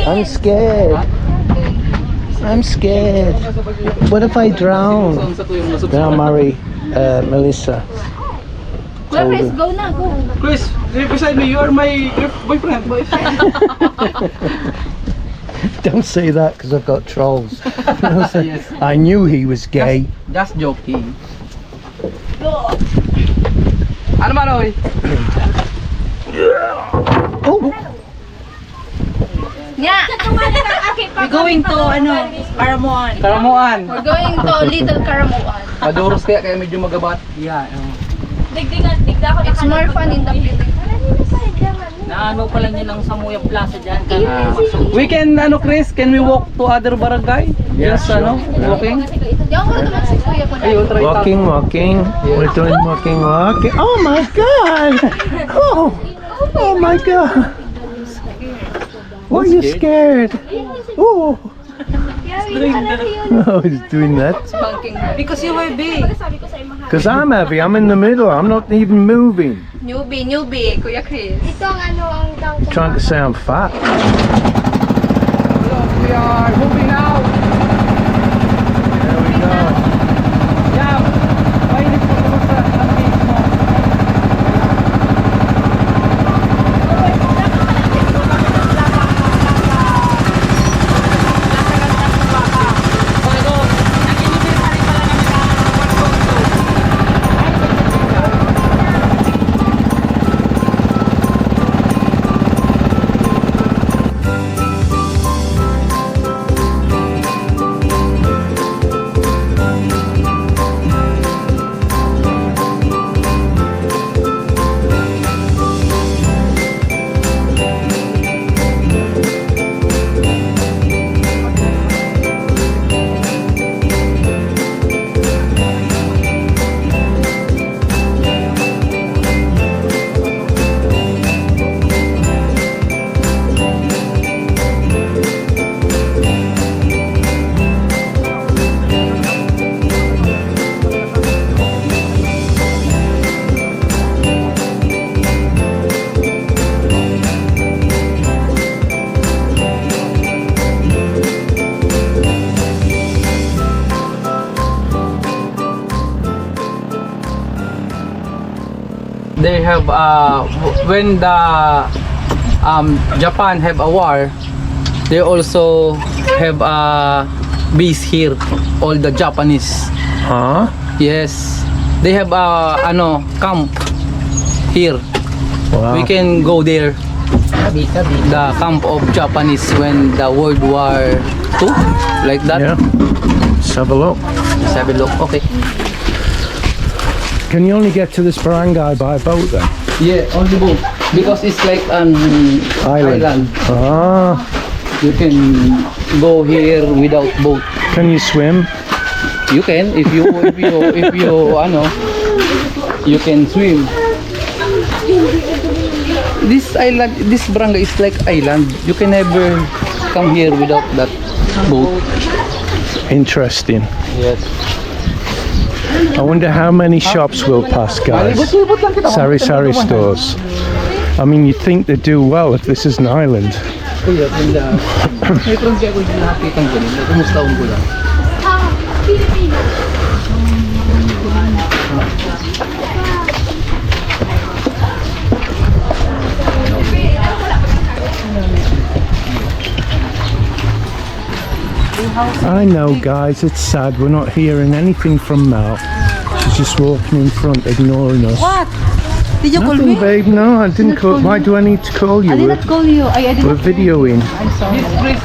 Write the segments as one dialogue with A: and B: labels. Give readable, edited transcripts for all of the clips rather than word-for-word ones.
A: I'm scared. I'm scared. What if I drown? Then I'll marry Melissa.
B: Well, Chris, go na, go.
C: Chris, beside me, you are my boyfriend.
A: Don't say that because I've got trolls.
C: Yes.
A: I knew he was gay.
C: Just joking. Ano man, oy?
A: Oh,
B: Yeah. We're going to, Karamuan.
C: Karamuan.
B: We're going to Little Karamuan.
C: Maduros kaya medyo magabat. Yeah.
B: It's more fun in the Philippines.
D: Naano pa lang yun ang Samuyang Plaza dyan.
C: We can, Chris, can we walk to other barangay? Yes, walking?
B: Yung ko naman si Kuya ko na.
C: Ayun, try
A: walking. We're doing walking. Oh my God! Oh my God! Why are you scared? Oh! Oh, he's doing that.
D: Because you were big.
A: Because I'm heavy. I'm in the middle. I'm not even moving.
B: Newbie, Kuya Chris. Ito ang
A: Trying to say I'm fat.
C: We are moving now.
A: There we go.
C: Yeah. Mainit po naman sa ating mo. They have when the Japan have a war, they also have a base here. All the Japanese.
A: Huh?
C: Yes, they have a camp here.
A: Wow.
C: We can go there. The camp of Japanese when the World War II, like that.
A: Yeah. Let's have a look.
C: Let's have a look. Okay.
A: Can you only get to this barangay by boat then?
C: Yeah, only boat because it's like an island.
A: Ah.
C: You can go here without boat.
A: Can you swim?
C: You can if you you can swim. This island, this barangay is like island. You can never come here without that boat.
A: Interesting.
C: Yes.
A: I wonder how many shops will pass, guys. Sari stores. I mean, you'd think they'd do well if this is an island. I know, guys, it's sad. We're not hearing anything from Mel. She's just walking in front, ignoring us.
D: What? Did you call
A: Nothing,
D: me?
A: babe. No, I didn't call. Why do I need to call you?
D: I did not call you. I did
A: We're
D: not.
A: videoing.
D: I'm sorry.
C: This place,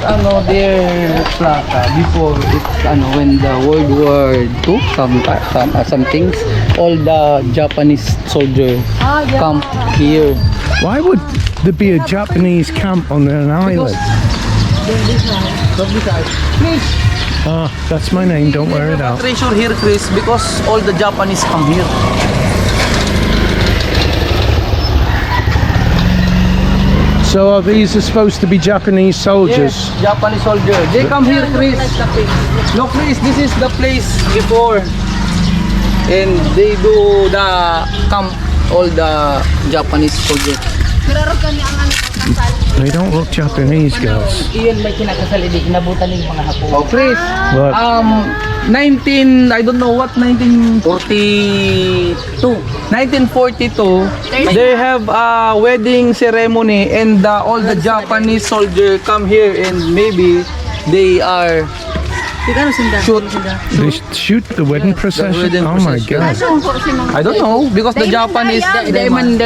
C: their plaza before it's when the World War II, some things, all the Japanese soldier come here.
A: Why would there be a Japanese camp on an island?
C: Chris,
A: That's my name. Don't wear it out.
C: treasure here, Chris, because all the Japanese come here.
A: So these are supposed to be Japanese soldiers?
C: Yes, Japanese soldier. They come here, Chris. No, Chris, this is the place before. And they do the camp, all the Japanese soldiers.
B: Pero kami ang ano kasal.
A: They don't look Japanese, guys.
D: Iyon may kinakasal, hindi inabutan ng mga hapon.
C: Oh, Chris.
A: What?
C: 19, I don't know what, 1942, they have a wedding ceremony and all the Japanese soldier come here and maybe they are shoot.
A: They shoot the wedding procession?
C: wedding
A: Oh my
C: procession.
A: God.
C: I don't know because the Japanese
D: Dahil man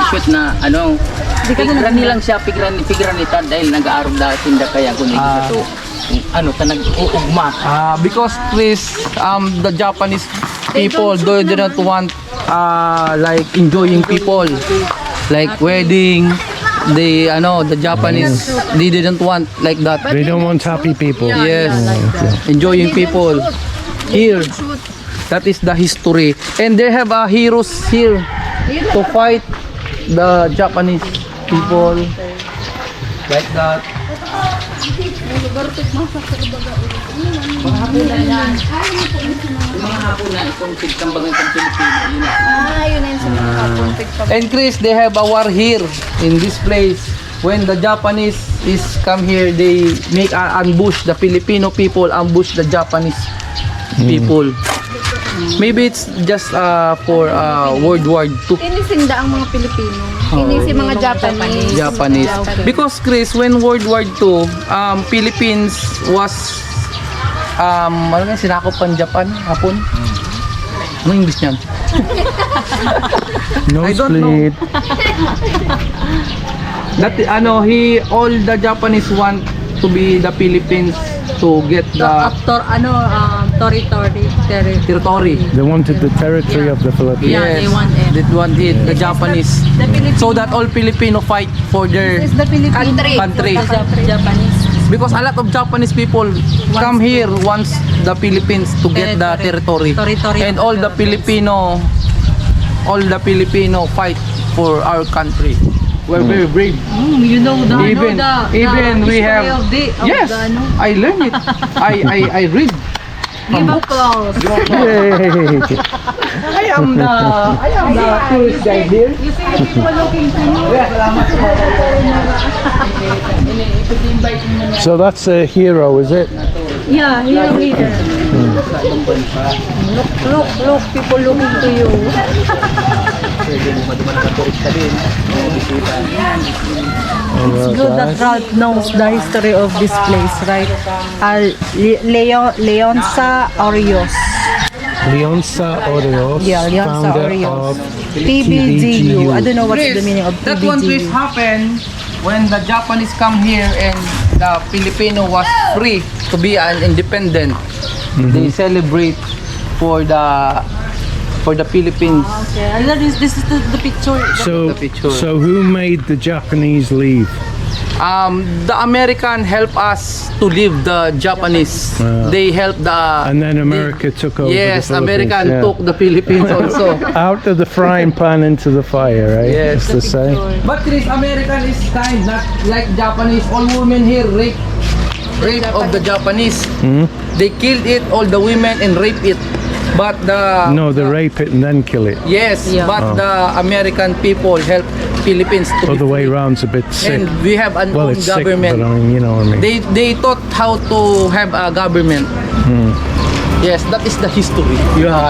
D: shoot na ano. Pigrani lang siya, pigranita dahil nag-aaral dahil hindi kaya kung hindi ito. Ano, ta nag-uugma.
C: because Chris, the Japanese people they didn't want like enjoying people like wedding. The Japanese they didn't want like that.
A: They don't want happy people.
C: Yes, enjoying people here. That is the history, and they have heroes here to fight the Japanese people like that.
D: Mga hapon na itong tigtambagan ng Pilipino.
B: Yun na yun sa mga hapon.
C: And Chris, they have a war here in this place. When the Japanese is come here, they make ambush the Filipino people, ambush the Japanese people. Maybe it's just for World War II.
B: Inisinda ang mga Pilipino. Inisi mga Japanese.
C: Because Chris, when World War II, Philippines was ano nga, sinakop ng Japan, hapon? Anong English niyan? I don't know.
A: Nosebleed.
C: That all the Japanese want to be the Philippines to get the territory.
A: They wanted the territory of the Philippines.
C: Yes,
D: they want it.
C: They want it, the Japanese. So that all Filipino fight for their
B: The Philippines.
C: country.
D: Japanese.
C: Because a lot of Japanese people come here once the Philippines to get the territory. And all the Filipino fight for our country. We're very brave.
D: You know
C: Even we have yes, I learned it. I read.
D: Give applause.
A: Yay!
C: I am the tourist guide here.
D: You see people looking to you.
A: So that's a hero, is it?
D: Yeah, here. Look, people looking to you.
A: It's
E: Good that Ralph knows the history of this place, right? Leonsa Orios.
A: Leonsa Orios,
E: Yeah, Leonsa
A: founder
E: Orios.
A: of
E: PBGU. I don't know what's the meaning of
C: That one twist
E: PBGU.
C: happened when the Japanese come here and the Filipino was free to be an independent. They celebrate for the Philippines.
E: Okay, and this is the picture.
A: So,
C: The picture.
A: so who made the Japanese leave?
C: The American help us to leave the Japanese. They help the
A: And then America took over
C: yes,
A: the Philippines.
C: American
A: yeah.
C: took the Philippines also.
A: Out of the frying pan into the fire, right?
C: Yes.
A: It's the same.
C: But this American is kind, not like Japanese. All women here rape of the Japanese. They killed it, all the women, and rape it. But
A: No, they rape it and then kill it.
C: yes,
E: Yeah.
C: but the American people help Philippines to
A: Other
C: be
A: way
C: free.
A: around's a bit sick.
C: And we have an
A: Well,
C: own
A: it's sick,
C: government.
A: but I mean, you know what I mean.
C: They taught how to have a government. Yes, that is the history. Yeah.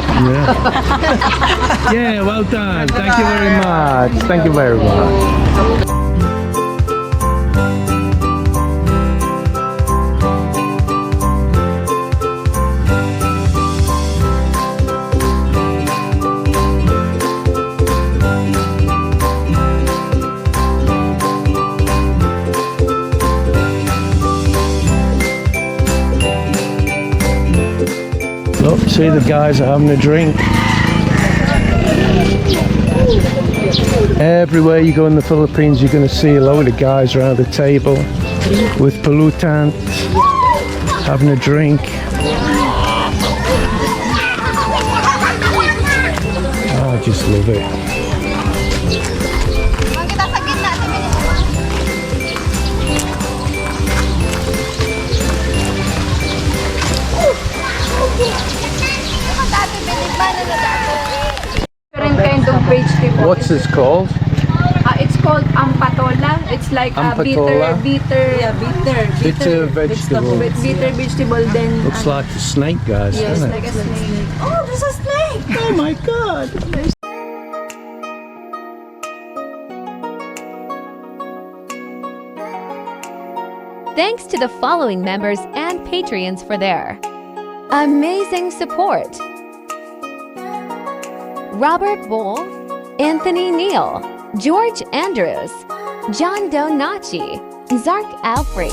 A: Yeah, well done. Thank you very much. Thank you very much. Look, see the guys are having a drink. Everywhere you go in the Philippines, you're going to see a load of guys around the table with pollutants, having a drink. Oh, I just love it.
B: Kita sa gitna. Different kind of page people.
A: What's this called?
B: It's called called ampatola. It's like a
A: Ampatola?
E: Yeah,
A: Bitter vegetable.
B: bitter vegetable. Then
A: Looks like a snake, guys,
B: yes,
A: doesn't
B: like
A: it?
B: a snake.
E: Oh, there's a snake!
A: Oh my god!
F: Thanks to the following members and Patreons for their amazing support: Robert Bull, Anthony Neal, George Andrews, John Donachi, Zark Alfrey,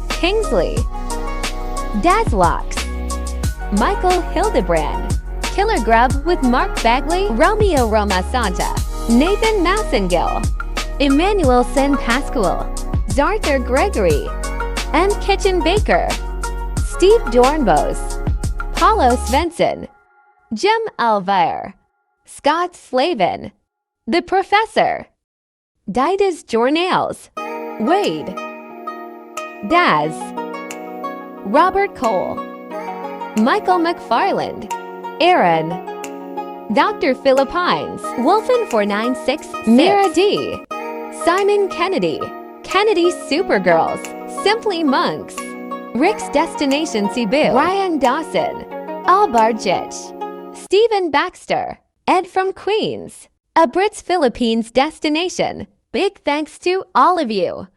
F: Kingsley, Dazlox, Michael Hildebrand, Killer Grub with Mark Bagley, Romeo Roma Santa, Nathan Massengill, Emmanuel Sen Pascual, Zarther Gregory, and Kitchen Baker, Steve Dornbos, Paulo Svensson, Jim Alvire, Scott Slavin, The Professor, Didas Jornales, Wade, Daz, Robert Cole, Michael McFarland, Aaron, Dr. Philippines, Wolfen4966, Mira D, Simon Kennedy, Kennedy Supergirls, Simply Monks, Rick's Destination Cebu, Ryan Dawson, Albar Jitch, Stephen Baxter, Ed from Queens, a Brit's Philippines destination. Big thanks to all of you.